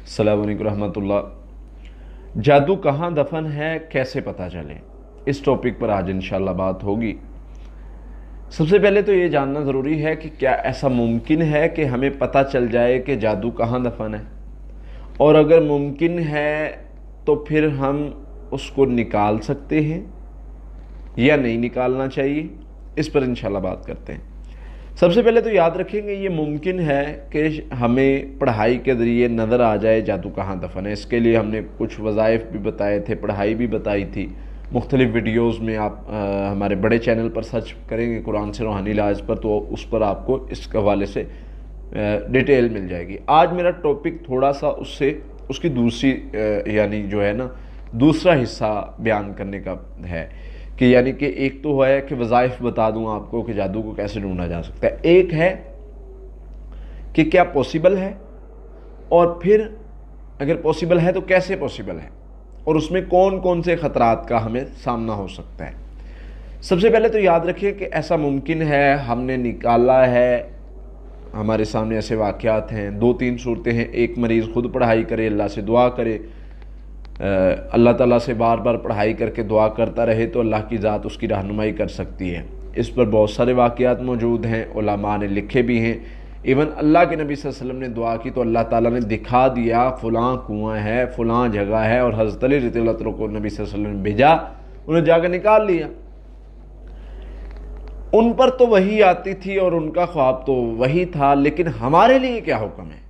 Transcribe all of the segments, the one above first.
अस्सलाम वालेकुम रहमतुल्लाह। जादू कहाँ दफन है, कैसे पता चले, इस टॉपिक पर आज इंशाल्लाह बात होगी। सबसे पहले तो ये जानना ज़रूरी है कि क्या ऐसा मुमकिन है कि हमें पता चल जाए कि जादू कहाँ दफन है, और अगर मुमकिन है तो फिर हम उसको निकाल सकते हैं या नहीं निकालना चाहिए, इस पर इंशाल्लाह बात करते हैं। सबसे पहले तो याद रखेंगे ये मुमकिन है कि हमें पढ़ाई के ज़रिए नज़र आ जाए जादू कहाँ दफन है। इसके लिए हमने कुछ वज़ाइफ भी बताए थे, पढ़ाई भी बताई थी मुख्तलिफ़ वीडियोज़ में। आप हमारे बड़े चैनल पर सर्च करेंगे कुरान से रूहानी इलाज पर, तो उस पर आपको इस हवाले से डिटेल मिल जाएगी। आज मेरा टॉपिक थोड़ा सा उसकी दूसरी यानी जो है ना दूसरा हिस्सा बयान करने का है कि यानी कि एक तो है कि वज़ाइफ बता दूं आपको कि जादू को कैसे ढूंढा जा सकता है, एक है कि क्या पॉसिबल है, और फिर अगर पॉसिबल है तो कैसे पॉसिबल है, और उसमें कौन कौन से ख़तरात का हमें सामना हो सकता है। सबसे पहले तो याद रखिए कि ऐसा मुमकिन है, हमने निकाला है, हमारे सामने ऐसे वाक़यात हैं। दो तीन सूरतें हैं। एक मरीज़ खुद पढ़ाई करे, अल्लाह से दुआ करे, अल्लाह ताला से बार बार पढ़ाई करके दुआ करता रहे तो अल्लाह की ज़ात उसकी रहनुमाई कर सकती है। इस पर बहुत सारे वाक़यात मौजूद हैं, उलमा ने लिखे भी हैं। इवन अल्लाह के नबी सल्लल्लाहु अलैहि वसल्लम ने दुआ की तो अल्लाह ताला ने दिखा दिया फ़लाँ कुआँ है, फ़लाँ जगह है, और हज़रत अली रज़ियल्लाहु अन्हु को नबी सल्लल्लाहु अलैहि वसल्लम ने भेजा, उन्हें जाकर निकाल लिया। उन पर तो वही आती थी और उनका ख्वाब तो वही था, लेकिन हमारे लिए क्या हुक्म है?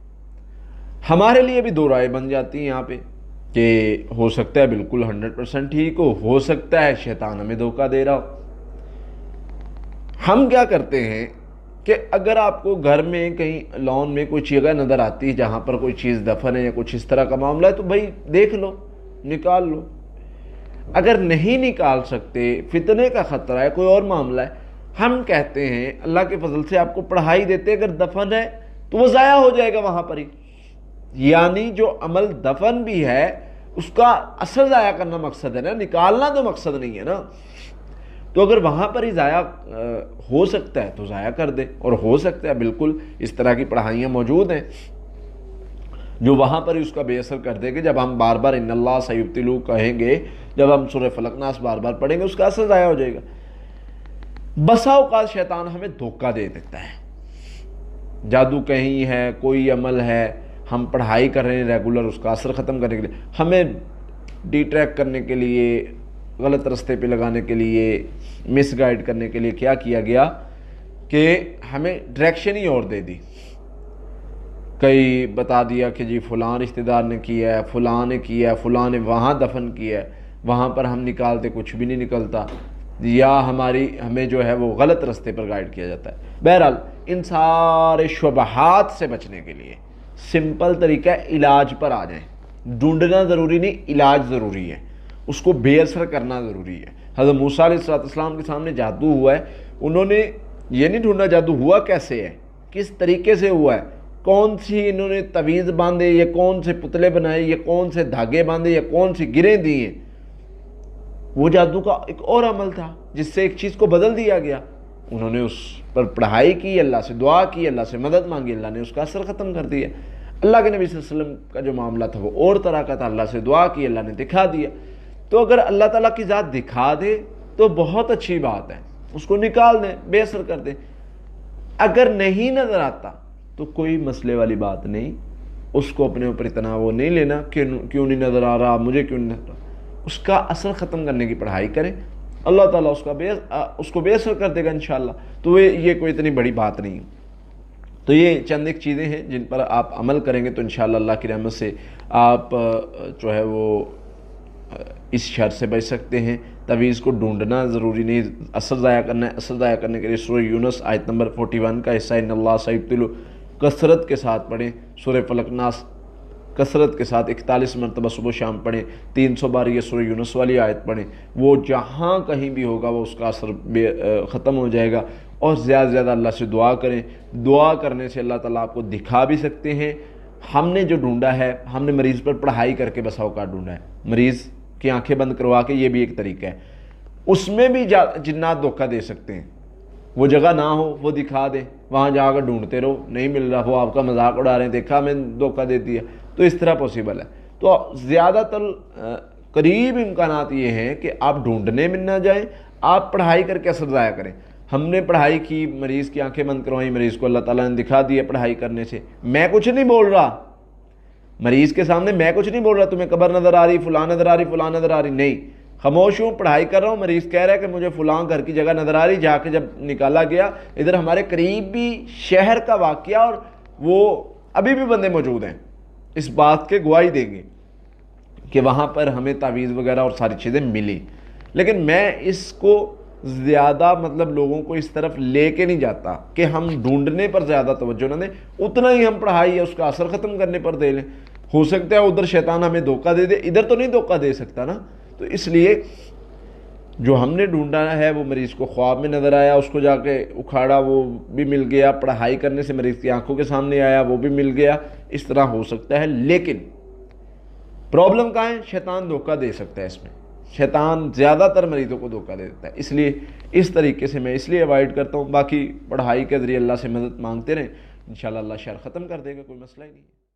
हमारे लिए भी दो राय बन जाती हैं यहाँ पे कि हो सकता है बिल्कुल 100% ठीक हो सकता है शैतान हमें धोखा दे रहा हो। हम क्या करते हैं कि अगर आपको घर में कहीं लॉन में कोई जगह नज़र आती है जहाँ पर कोई चीज़ दफन है या कुछ इस तरह का मामला है, तो भाई देख लो, निकाल लो। अगर नहीं निकाल सकते, फितने का ख़तरा है, कोई और मामला है, हम कहते हैं अल्लाह के फजल से आपको पढ़ाई देते, अगर दफन है तो वो ज़ाया हो जाएगा वहाँ पर ही। यानी जो अमल दफन भी है उसका असर ज़ाया करना मकसद है ना, निकालना तो मकसद नहीं है ना। तो अगर वहाँ पर ही ज़ाया हो सकता है तो ज़ाया कर दे, और हो सकता है बिल्कुल इस तरह की पढ़ाइयाँ मौजूद हैं जो वहाँ पर ही उसका बेअसर कर देंगे। जब हम बार बार इन्नल्लाह सयुब्तिलू कहेंगे, जब हम सूरह फलक नास बार बार पढ़ेंगे, उसका असर ज़ाया हो जाएगा। बसा औकात शैतान हमें धोखा दे देता है। जादू कहीं है, कोई अमल है, हम पढ़ाई कर रहे हैं रेगुलर, उसका असर ख़त्म करने के लिए, हमें डिट्रैक्ट करने के लिए, गलत रास्ते पे लगाने के लिए, मिसगाइड करने के लिए क्या किया गया कि हमें डायरेक्शन ही और दे दी। कई बता दिया कि जी फ़लाँ रिश्तेदार ने किया है, फ़लाँ ने किया है, फ़लाँ ने वहाँ दफन किया है, वहाँ पर हम निकालते कुछ भी नहीं निकलता, या हमें जो है वो गलत रास्ते पर गाइड किया जाता है। बहरहाल इन सारे शुबहात से बचने के लिए सिंपल तरीका है, इलाज पर आ जाएं। ढूंढना ज़रूरी नहीं, इलाज ज़रूरी है, उसको बेअसर करना ज़रूरी है। हज़रत मूसा अलैहिस्सलाम के सामने जादू हुआ है, उन्होंने ये नहीं ढूंढा जादू हुआ कैसे है, किस तरीके से हुआ है, कौन सी इन्होंने तवीज़ बांधे, ये कौन से पुतले बनाए, ये कौन से धागे बांधे, या कौन सी गिरें दिए। वो जादू का एक और अमल था जिससे एक चीज़ को बदल दिया गया। उन्होंने उस पर पढ़ाई की, अल्लाह से दुआ की, अल्लाह से मदद मांगी, अल्लाह ने उसका असर ख़त्म कर दिया। अल्लाह के नबी सल्लल्लाहु अलैहि वसल्लम का जो मामला था वो और तरह का था, अल्लाह से दुआ की, अल्लाह ने दिखा दिया। तो अगर अल्लाह ताला की ज़ात दिखा दे तो बहुत अच्छी बात है, उसको निकाल दें, बेअसर कर दें। अगर नहीं नज़र आता तो कोई मसले वाली बात नहीं, उसको अपने ऊपर इतना वो नहीं लेना कि क्यों नहीं नज़र आ रहा, मुझे क्यों नहीं नज़र आ रहा। उसका असर ख़त्म करने की पढ़ाई करें, अल्लाह ताला उसको बेअसर कर देगा इंशाअल्लाह। तो ये कोई इतनी बड़ी बात नहीं है। तो ये चंद एक चीज़ें हैं जिन पर आप अमल करेंगे तो इंशाअल्लाह अल्लाह की रहमत से आप जो है वो इस शर से बच सकते हैं। तवीज़ को ढूंढना ज़रूरी नहीं, असर ज़ाया करना है। असर ज़ाया करने के लिए सूरह यूनुस आयत नंबर 41 का हिस्सा इन्नल्लाह सयुब्तिलू कसरत के साथ पढ़ें। सूरह फलक नास कसरत के साथ 41 मरतबा सुबह शाम पढ़ें। 300 बार ये सूरह यूनुस वाली आयत पढ़ें। वो जहाँ कहीं भी होगा वो उसका असर ख़त्म हो जाएगा। और ज़्यादा से ज़्यादा अल्लाह से दुआ करें। दुआ करने से अल्लाह ताला आपको दिखा भी सकते हैं। हमने जो ढूंढा है, हमने मरीज़ पर पढ़ाई करके बसा औकात ढूंढा है, मरीज़ की आंखें बंद करवा के, ये भी एक तरीका है। उसमें भी जिन्नात धोखा दे सकते हैं। وہ جگہ نہ ہو وہ دکھا دیں، وہاں جا کر ڈھونڈتے رہو، نہیں مل رہا، وہ آپ کا مذاق اڑا رہے ہیں، دیکھا ہمیں دھوکہ دے دیا، تو اس طرح پاسبل ہے۔ تو زیادہ تر قریب امکانات یہ ہیں کہ آپ ڈھونڈنے میں نہ جائیں، آپ پڑھائی کر کے اثر ضائع کریں۔ ہم نے پڑھائی کی، مریض کی آنکھیں بند کروائیں، مریض کو اللہ تعالیٰ نے دکھا دیا پڑھائی کرنے سے، میں کچھ نہیں بول رہا مریض کے سامنے، میں کچھ نہیں بول رہا تمہیں قبر نظر آ رہی، فلاں نظر آ رہی، فلاں نظر آ رہی، نہیں، خاموش ہوں، پڑھائی کر رہا ہوں، مریض کہہ رہا ہے کہ مجھے فلاں گھر کی جگہ نظر آ رہی، جا کے جب نکالا گیا ادھر ہمارے قریبی شہر کا واقعہ، اور وہ ابھی بھی بندے موجود ہیں اس بات کے گواہی دیں گے کہ وہاں پر ہمیں تعویذ وغیرہ اور ساری چیزیں ملی۔ لیکن میں اس کو زیادہ لوگوں کو اس طرف لے کے نہیں جاتا کہ ہم ڈھونڈنے پر زیادہ توجہ نہ دیں، اتنا ہی ہم پڑھائی ہے اس کا اثر ختم کرنے پر دے لیں۔ ہو سکتا ہے ادھر شیطان ہمیں دھوکہ دے دے، ادھر تو نہیں دھوکہ دے سکتا نا۔ تو اس لیے جو ہم نے ڈھونڈا ہے وہ مریض کو خواب میں نظر آیا، اس کو جا کے اکھاڑا، وہ بھی مل گیا، پڑھائی کرنے سے مریض کی آنکھوں کے سامنے آیا، وہ بھی مل گیا، اس طرح ہو سکتا ہے۔ لیکن پرابلم کہاں ہے؟ شیطان دھوکہ دے سکتا ہے، اس میں شیطان زیادہ تر مریضوں کو دھوکہ دے دیتا ہے، اس لیے اس طریقے سے میں اس لیے اوائڈ کرتا ہوں۔ باقی پڑھائی کے ذریعے اللہ سے مدد مانگتے رہیں، انشاءاللہ اللہ شر ختم کر دے گا، کوئی مسئلہ ہی نہیں ہے۔